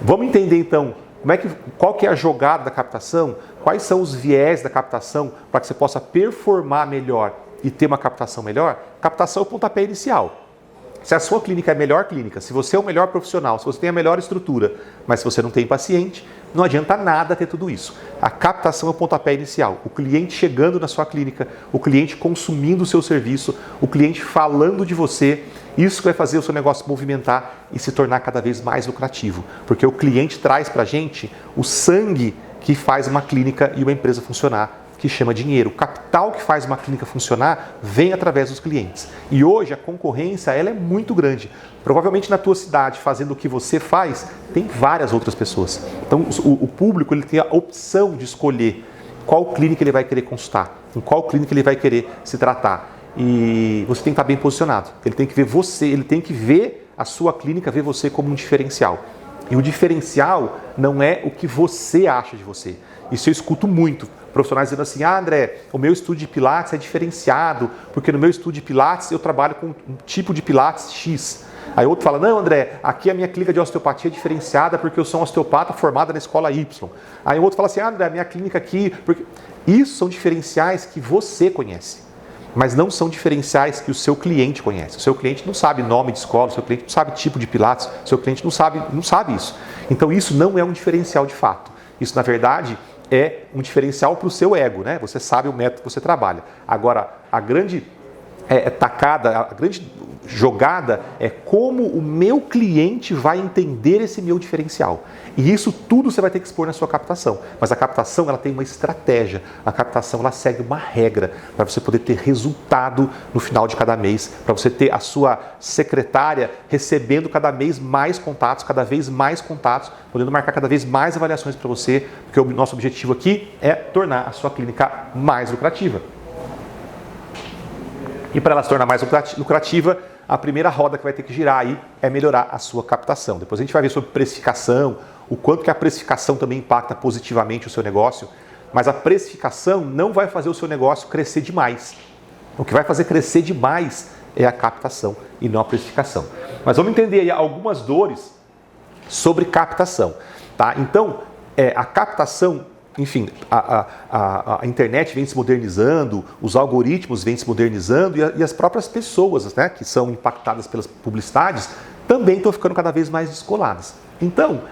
Vamos entender então qual que é a jogada da captação, quais são os viés da captação para que você possa performar melhor e ter uma captação melhor. Captação é o pontapé inicial. Se a sua clínica é a melhor clínica, se você é o melhor profissional, se você tem a melhor estrutura, mas se você não tem paciente, não adianta nada ter tudo isso. A captação é o pontapé inicial. O cliente chegando na sua clínica, o cliente consumindo o seu serviço, o cliente falando de você, isso que vai fazer o seu negócio movimentar e se tornar cada vez mais lucrativo. Porque o cliente traz para a gente o sangue que faz uma clínica e uma empresa funcionar, que chama dinheiro. O capital que faz uma clínica funcionar vem através dos clientes. E hoje a concorrência ela é muito grande. Provavelmente na tua cidade, fazendo o que você faz, tem várias outras pessoas. Então o público ele tem a opção de escolher qual clínica ele vai querer consultar, em qual clínica ele vai querer se tratar. E você tem que estar bem posicionado. Ele tem que ver você, ele tem que ver a sua clínica, ver você como um diferencial. E o diferencial não é o que você acha de você. Isso eu escuto muito. Profissionais dizendo assim, André, o meu estúdio de Pilates é diferenciado, porque no meu estúdio de Pilates eu trabalho com um tipo de Pilates X. Aí outro fala, não André, aqui a minha clínica de osteopatia é diferenciada porque eu sou um osteopata formado na escola Y. Aí o outro fala assim, André, a minha clínica aqui... Porque... Isso são diferenciais que você conhece, mas não são diferenciais que o seu cliente conhece. O seu cliente não sabe nome de escola, o seu cliente não sabe tipo de Pilates, o seu cliente não sabe isso. Então isso não é um diferencial de fato. Isso, na verdade, é um diferencial para o seu ego, né? Você sabe o método que você trabalha. Agora, a grande tacada, a grande jogada é como o meu cliente vai entender esse meu diferencial. E isso tudo você vai ter que expor na sua captação. Mas a captação ela tem uma estratégia. A captação ela segue uma regra para você poder ter resultado no final de cada mês, para você ter a sua secretária recebendo cada mês mais contatos, podendo marcar cada vez mais avaliações para você, porque o nosso objetivo aqui é tornar a sua clínica mais lucrativa. E para ela se tornar mais lucrativa, a primeira roda que vai ter que girar aí é melhorar a sua captação. Depois a gente vai ver sobre precificação, o quanto que a precificação também impacta positivamente o seu negócio, mas a precificação não vai fazer o seu negócio crescer demais. O que vai fazer crescer demais é a captação e não a precificação. Mas vamos entender aí algumas dores sobre captação, tá? Então, a captação, enfim, a internet vem se modernizando, os algoritmos vêm se modernizando e as próprias pessoas, né, que são impactadas pelas publicidades também estão ficando cada vez mais descoladas. Então,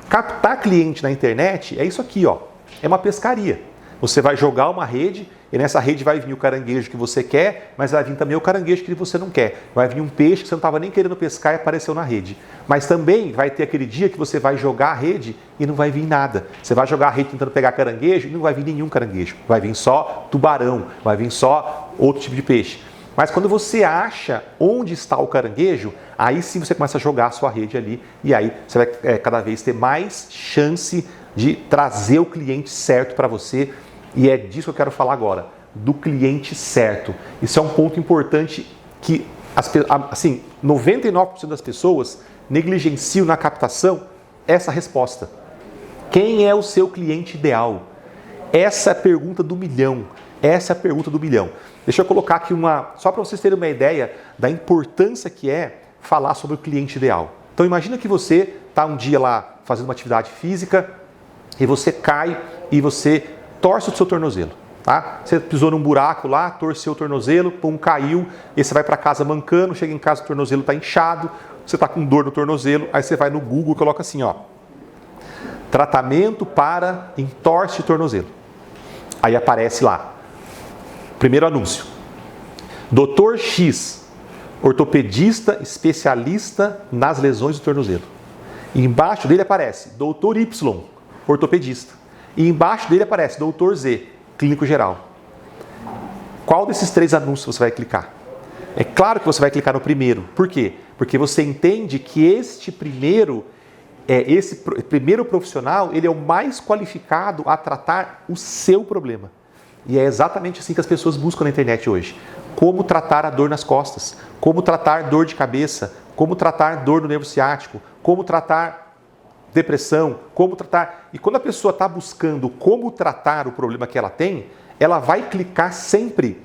captar cliente na internet é isso aqui, ó, é uma pescaria. Você vai jogar uma rede e nessa rede vai vir o caranguejo que você quer, mas vai vir também o caranguejo que você não quer. Vai vir um peixe que você não estava nem querendo pescar e apareceu na rede. Mas também vai ter aquele dia que você vai jogar a rede e não vai vir nada. Você vai jogar a rede tentando pegar caranguejo e não vai vir nenhum caranguejo. Vai vir só tubarão, vai vir só outro tipo de peixe. Mas quando você acha onde está o caranguejo, aí sim você começa a jogar a sua rede ali e aí você vai cada vez ter mais chance de trazer o cliente certo para você. E é disso que eu quero falar agora, do cliente certo. Isso é um ponto importante que, assim, 99% das pessoas negligenciam na captação essa resposta. Quem é o seu cliente ideal? Essa é a pergunta do milhão. Deixa eu colocar aqui só para vocês terem uma ideia da importância que é falar sobre o cliente ideal. Então imagina que você está um dia lá fazendo uma atividade física e você cai e você torce o seu tornozelo, tá? Você pisou num buraco lá, torceu o tornozelo, caiu, e você vai para casa mancando, chega em casa o tornozelo está inchado, você está com dor no tornozelo, aí você vai no Google e coloca assim, ó, tratamento para entorse de tornozelo. Aí aparece lá, primeiro anúncio, Dr. X, ortopedista especialista nas lesões do tornozelo. E embaixo dele aparece Dr. Y, ortopedista. E embaixo dele aparece Dr. Z, clínico geral. Qual desses 3 anúncios você vai clicar? É claro que você vai clicar no primeiro. Por quê? Porque você entende que esse primeiro profissional, ele é o mais qualificado a tratar o seu problema. E é exatamente assim que as pessoas buscam na internet hoje. Como tratar a dor nas costas, como tratar dor de cabeça, como tratar dor no nervo ciático, como tratar depressão, como tratar. E quando a pessoa está buscando como tratar o problema que ela tem, ela vai clicar sempre,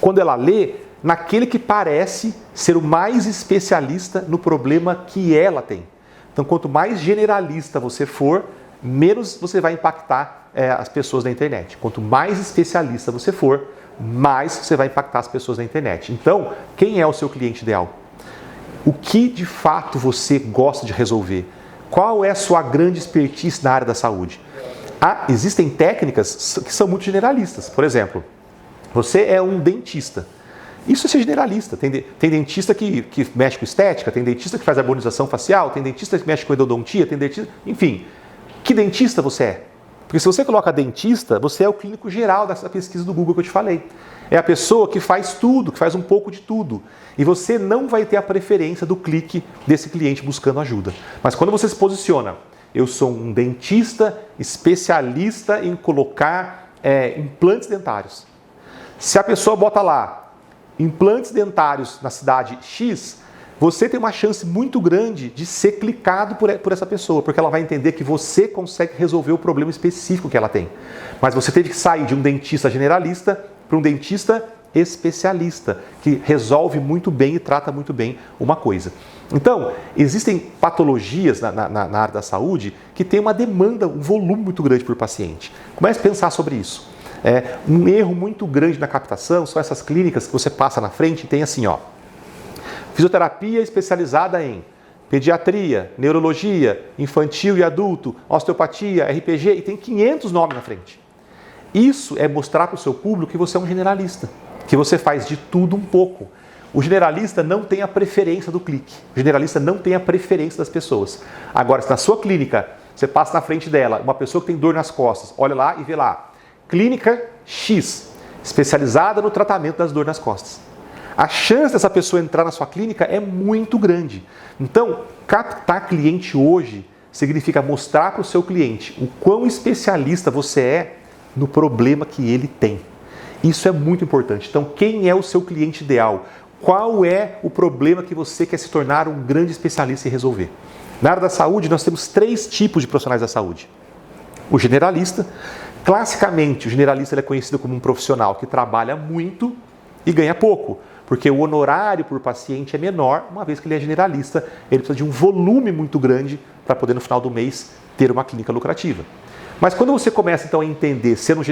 quando ela lê, naquele que parece ser o mais especialista no problema que ela tem. Então, quanto mais generalista você for, menos você vai impactar as pessoas na internet. Quanto mais especialista você for, mais você vai impactar as pessoas na internet. Então, quem é o seu cliente ideal? O que de fato você gosta de resolver? Qual é a sua grande expertise na área da saúde? Existem técnicas que são muito generalistas. Por exemplo, você é um dentista. Isso é ser generalista. Tem dentista que mexe com estética, tem dentista que faz harmonização facial, tem dentista que mexe com endodontia, tem dentista... Enfim, que dentista você é? Porque se você coloca dentista, você é o clínico geral dessa pesquisa do Google que eu te falei. É a pessoa que faz tudo, que faz um pouco de tudo. E você não vai ter a preferência do clique desse cliente buscando ajuda. Mas quando você se posiciona, eu sou um dentista especialista em colocar implantes dentários. Se a pessoa bota lá implantes dentários na cidade X, você tem uma chance muito grande de ser clicado por essa pessoa, porque ela vai entender que você consegue resolver o problema específico que ela tem. Mas você teve que sair de um dentista generalista para um dentista especialista, que resolve muito bem e trata muito bem uma coisa. Então, existem patologias na área da saúde que tem uma demanda, um volume muito grande por paciente. Comece a pensar sobre isso. Um erro muito grande na captação são essas clínicas que você passa na frente e tem assim, ó, fisioterapia especializada em pediatria, neurologia, infantil e adulto, osteopatia, RPG, e tem 500 nomes na frente. Isso é mostrar para o seu público que você é um generalista, que você faz de tudo um pouco. O generalista não tem a preferência do clique, o generalista não tem a preferência das pessoas. Agora, se na sua clínica você passa na frente dela, uma pessoa que tem dor nas costas, olha lá e vê lá, clínica X, especializada no tratamento das dores nas costas. A chance dessa pessoa entrar na sua clínica é muito grande. Então, captar cliente hoje significa mostrar para o seu cliente o quão especialista você é no problema que ele tem. Isso é muito importante. Então, quem é o seu cliente ideal? Qual é o problema que você quer se tornar um grande especialista em resolver? Na área da saúde, nós temos 3 tipos de profissionais da saúde. O generalista. Classicamente, o generalista ele é conhecido como um profissional que trabalha muito e ganha pouco, porque o honorário por paciente é menor, uma vez que ele é generalista, ele precisa de um volume muito grande para poder no final do mês ter uma clínica lucrativa. Mas quando você começa então a entender, ser um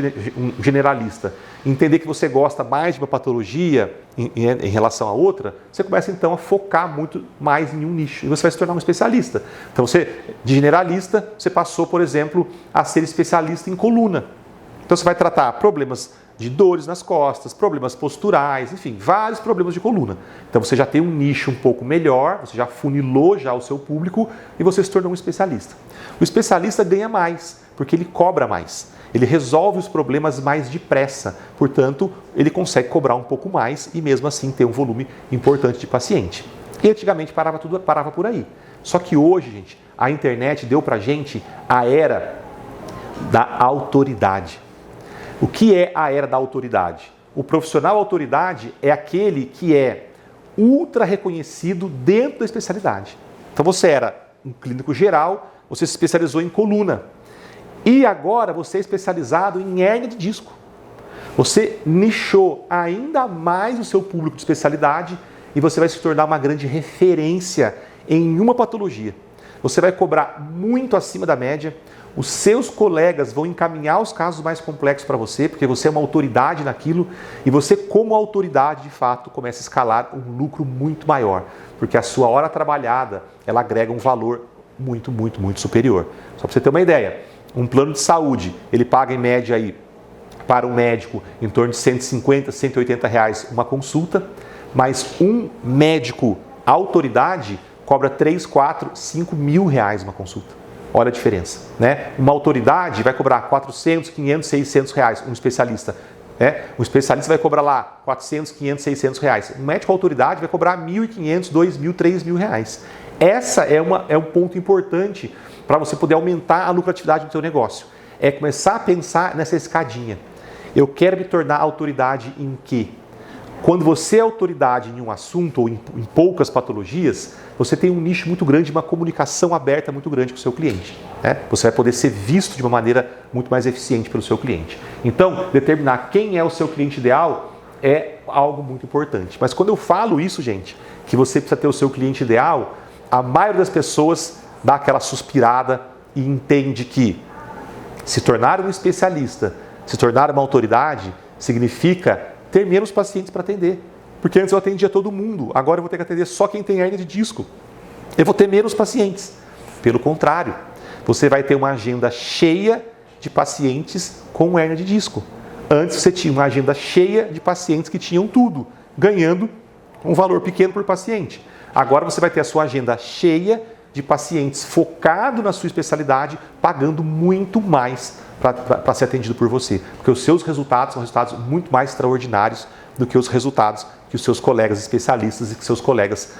generalista, entender que você gosta mais de uma patologia em relação a outra, você começa então a focar muito mais em um nicho e você vai se tornar um especialista. Então de generalista, você passou, por exemplo, a ser especialista em coluna. Então você vai tratar problemas de dores nas costas, problemas posturais, enfim, vários problemas de coluna. Então você já tem um nicho um pouco melhor, você já funilou já o seu público e você se tornou um especialista. O especialista ganha mais, porque ele cobra mais. Ele resolve os problemas mais depressa, portanto, ele consegue cobrar um pouco mais e mesmo assim ter um volume importante de paciente. E antigamente parava por aí. Só que hoje, gente, a internet deu pra gente a era da autoridade. O que é a era da autoridade? O profissional autoridade é aquele que é ultra reconhecido dentro da especialidade. Então você era um clínico geral, você se especializou em coluna. E agora você é especializado em hérnia de disco. Você nichou ainda mais o seu público de especialidade e você vai se tornar uma grande referência em uma patologia. Você vai cobrar muito acima da média, os seus colegas vão encaminhar os casos mais complexos para você, porque você é uma autoridade naquilo, e você, como autoridade, de fato, começa a escalar um lucro muito maior, porque a sua hora trabalhada, ela agrega um valor muito, muito, muito superior. Só para você ter uma ideia, um plano de saúde, ele paga em média aí, para um médico, em torno de 150, 180 reais uma consulta, mas um médico autoridade cobra 3, 4, 5 mil reais uma consulta. Olha a diferença, né? Uma autoridade vai cobrar 400, 500, 600 reais, um especialista. Um especialista vai cobrar lá 400, 500, 600 reais. Um médico autoridade vai cobrar 1.500, 2.000, 3.000 reais. Essa é um ponto importante para você poder aumentar a lucratividade do seu negócio. É começar a pensar nessa escadinha. Eu quero me tornar autoridade em quê? Quando você é autoridade em um assunto ou em poucas patologias, você tem um nicho muito grande, uma comunicação aberta muito grande com o seu cliente. Você vai poder ser visto de uma maneira muito mais eficiente pelo seu cliente. Então, determinar quem é o seu cliente ideal é algo muito importante. Mas quando eu falo isso, gente, que você precisa ter o seu cliente ideal, a maioria das pessoas dá aquela suspirada e entende que se tornar um especialista, se tornar uma autoridade, significa ter menos pacientes para atender. Porque antes eu atendia todo mundo, agora eu vou ter que atender só quem tem hernia de disco. Eu vou ter menos pacientes. Pelo contrário, você vai ter uma agenda cheia de pacientes com hernia de disco. Antes você tinha uma agenda cheia de pacientes que tinham tudo, ganhando um valor pequeno por paciente. Agora você vai ter a sua agenda cheia de pacientes focado na sua especialidade, pagando muito mais para ser atendido por você. Porque os seus resultados são resultados muito mais extraordinários do que os resultados que os seus colegas especialistas e que seus colegas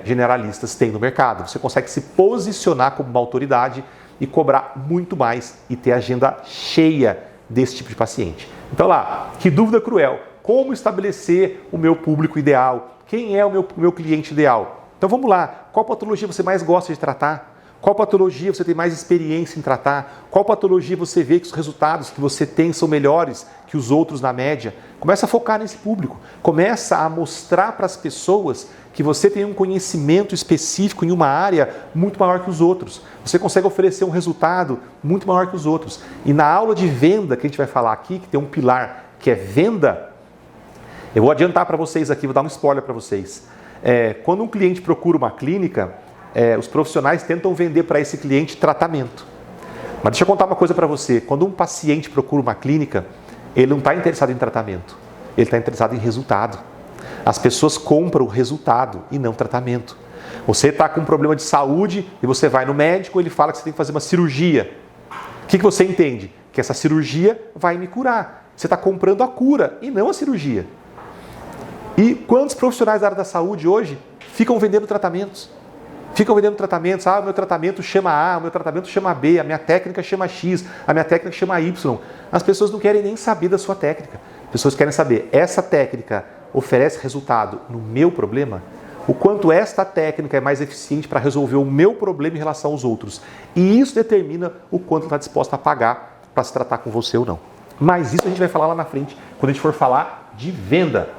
generalistas têm no mercado. Você consegue se posicionar como uma autoridade e cobrar muito mais e ter agenda cheia desse tipo de paciente. Então lá, que dúvida cruel. Como estabelecer o meu público ideal? Quem é o meu cliente ideal? Então vamos lá. Qual patologia você mais gosta de tratar? Qual patologia você tem mais experiência em tratar? Qual patologia você vê que os resultados que você tem são melhores que os outros na média? Começa a focar nesse público. Começa a mostrar para as pessoas que você tem um conhecimento específico em uma área muito maior que os outros. Você consegue oferecer um resultado muito maior que os outros. E na aula de venda que a gente vai falar aqui, que tem um pilar que é venda, eu vou adiantar para vocês aqui, vou dar um spoiler para vocês. Quando um cliente procura uma clínica, os profissionais tentam vender para esse cliente tratamento. Mas deixa eu contar uma coisa para você. Quando um paciente procura uma clínica, ele não está interessado em tratamento. Ele está interessado em resultado. As pessoas compram o resultado e não tratamento. Você está com um problema de saúde e você vai no médico, ele fala que você tem que fazer uma cirurgia. O que você entende? Que essa cirurgia vai me curar. Você está comprando a cura e não a cirurgia. E quantos profissionais da área da saúde hoje ficam vendendo tratamentos? Ficam vendendo tratamentos, o meu tratamento chama A, o meu tratamento chama B, a minha técnica chama X, a minha técnica chama Y. As pessoas não querem nem saber da sua técnica. As pessoas querem saber, essa técnica oferece resultado no meu problema? O quanto esta técnica é mais eficiente para resolver o meu problema em relação aos outros. E isso determina o quanto está disposta a pagar para se tratar com você ou não. Mas isso a gente vai falar lá na frente, quando a gente for falar de venda.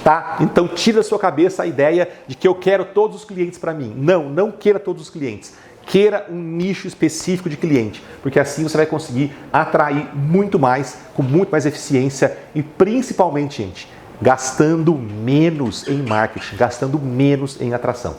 Tá? Então tira da sua cabeça a ideia de que eu quero todos os clientes para mim. Não, não queira todos os clientes. Queira um nicho específico de cliente, porque assim você vai conseguir atrair muito mais, com muito mais eficiência e principalmente, gente, gastando menos em marketing, gastando menos em atração.